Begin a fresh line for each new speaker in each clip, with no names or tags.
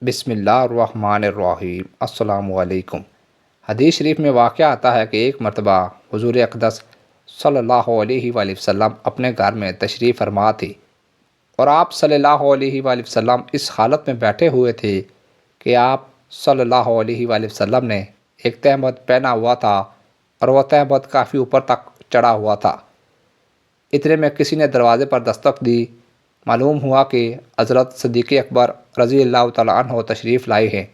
بسم اللہ الرحمن الرحیم۔ السلام علیکم۔ حدیث شریف میں واقعہ آتا ہے کہ ایک مرتبہ حضور اقدس صلی اللہ علیہ وآلہ وسلم اپنے گھر میں تشریف فرما تھے اور آپ صلی اللہ علیہ وآلہ وسلم اس حالت میں بیٹھے ہوئے تھے کہ آپ صلی اللہ علیہ وآلہ وسلم نے ایک تہمت پہنا ہوا تھا اور وہ تہمت کافی اوپر تک چڑھا ہوا تھا۔ اتنے میں کسی نے دروازے پر دستک دی۔ معلوم ہوا کہ حضرت صدیق اکبر رضی اللہ تعالیٰ عنہ تشریف لائے ہیں۔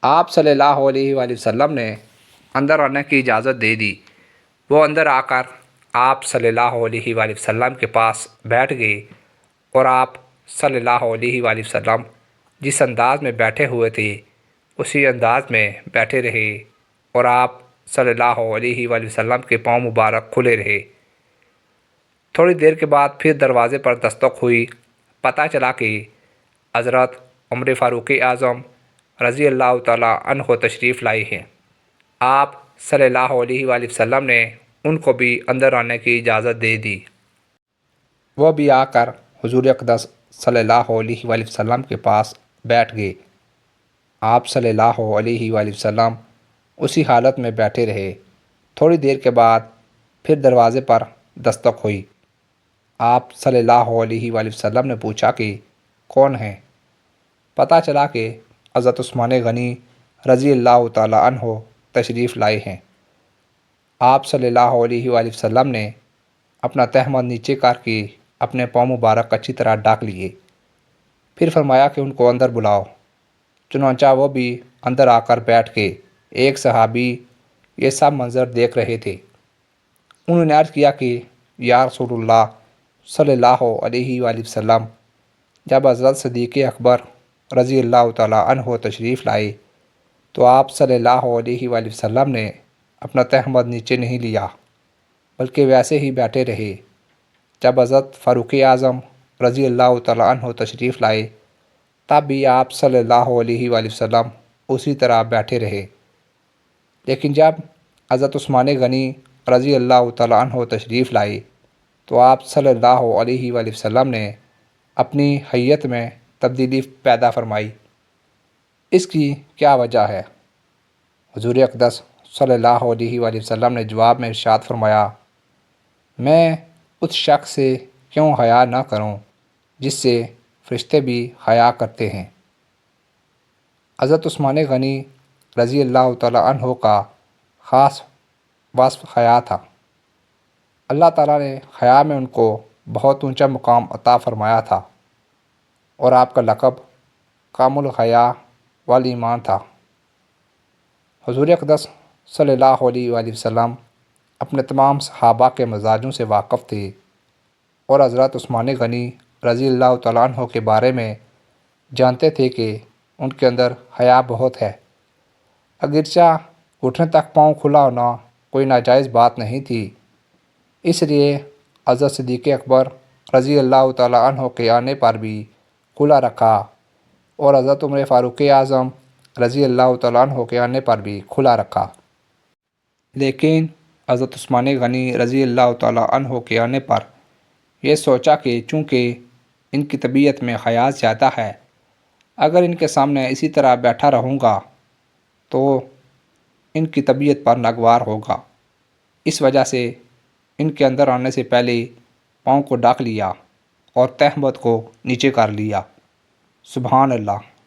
آپ صلی اللہ علیہ وآلہ وسلم نے اندر آنے کی اجازت دے دی۔ وہ اندر آ کر آپ صلی اللہ علیہ وآلہ وسلم کے پاس بیٹھ گئے اور آپ صلی اللہ علیہ وآلہ وسلم جس انداز میں بیٹھے ہوئے تھے اسی انداز میں بیٹھے رہے اور آپ صلی اللہ علیہ وآلہ وسلم کے پاؤں مبارک کھلے رہے۔ تھوڑی دیر کے بعد پھر دروازے پر دستک ہوئی۔ پتہ چلا کہ حضرت عمر فاروق اعظم رضی اللہ تعالیٰ عنہ تشریف لائے ہیں۔ آپ صلی اللہ علیہ وآلہ وسلم نے ان کو بھی اندر آنے کی اجازت دے دی۔ وہ بھی آ کر حضور اقدس صلی اللہ علیہ وآلہ وسلم کے پاس بیٹھ گئے۔ آپ صلی اللہ علیہ وآلہ وسلم اسی حالت میں بیٹھے رہے۔ تھوڑی دیر کے بعد پھر دروازے پر دستک ہوئی۔ آپ صلی اللہ علیہ وآلہ وسلم نے پوچھا کہ کون ہیں؟ پتہ چلا کہ حضرت عثمان غنی رضی اللہ تعالیٰ عنہ تشریف لائے ہیں۔ آپ صلی اللہ علیہ وآلہ وسلم نے اپنا تہمت نیچے کر کے اپنے پاؤں مبارک اچھی طرح ڈھک لیے۔ پھر فرمایا کہ ان کو اندر بلاؤ۔ چنانچہ وہ بھی اندر آ کر بیٹھ گئے۔ ایک صحابی یہ سب منظر دیکھ رہے تھے۔ انہوں نے عرض کیا کہ یا رسول اللہ صلی اللہ علیہ وآلہ وسلم، جب حضرت صدیق اکبر رضی اللہ تعالیٰ عنہ تشریف لائے تو آپ صلی اللہ علیہ وآلہ وسلم نے اپنا تہمت نیچے نہیں لیا بلکہ ویسے ہی بیٹھے رہے۔ جب حضرت فاروق اعظم رضی اللہ تعالیٰ عنہ تشریف لائے تب بھی آپ صلی اللہ علیہ وآلہ وسلم اسی طرح بیٹھے رہے۔ لیکن جب حضرت عثمان غنی رضی اللہ تعالیٰ عنہ تشریف لائے تو آپ صلی اللہ علیہ وآلہ وسلم نے اپنی حیت میں تبدیلی پیدا فرمائی۔ اس کی کیا وجہ ہے؟ حضور اقدس صلی اللہ علیہ وآلہ وسلم نے جواب میں ارشاد فرمایا، میں اس شخص سے کیوں حیا نہ کروں جس سے فرشتے بھی حیا کرتے ہیں۔ حضرت عثمان غنی رضی اللہ تعالیٰ عنہ کا خاص وصف حیا تھا۔ اللہ تعالیٰ نے حیا میں ان کو بہت اونچا مقام عطا فرمایا تھا اور آپ کا لقب کامل الحیا والایمان تھا۔ حضور اقدس صلی اللہ علیہ وآلہ وسلم اپنے تمام صحابہ کے مزاجوں سے واقف تھے اور حضرت عثمان غنی رضی اللہ تعالیٰ عنہ کے بارے میں جانتے تھے کہ ان کے اندر حیا بہت ہے۔ اگرچہ گھٹنے تک پاؤں کھلا ہونا کوئی ناجائز بات نہیں تھی، اس لیے حضرت صدیق اکبر رضی اللہ تعالیٰ عنہ کے آنے پر بھی کھلا رکھا اور حضرت عمر فاروق اعظم رضی اللہ تعالیٰ عنہ کے آنے پر بھی کھلا رکھا۔ لیکن حضرت عثمان غنی رضی اللہ تعالیٰ عنہ کے آنے پر یہ سوچا کہ چونکہ ان کی طبیعت میں حیا زیادہ ہے، اگر ان کے سامنے اسی طرح بیٹھا رہوں گا تو ان کی طبیعت پر ناگوار ہوگا۔ اس وجہ سے ان کے اندر آنے سے پہلے پاؤں کو ڈھک لیا اور تہمت کو نیچے کر لیا۔ سبحان اللہ۔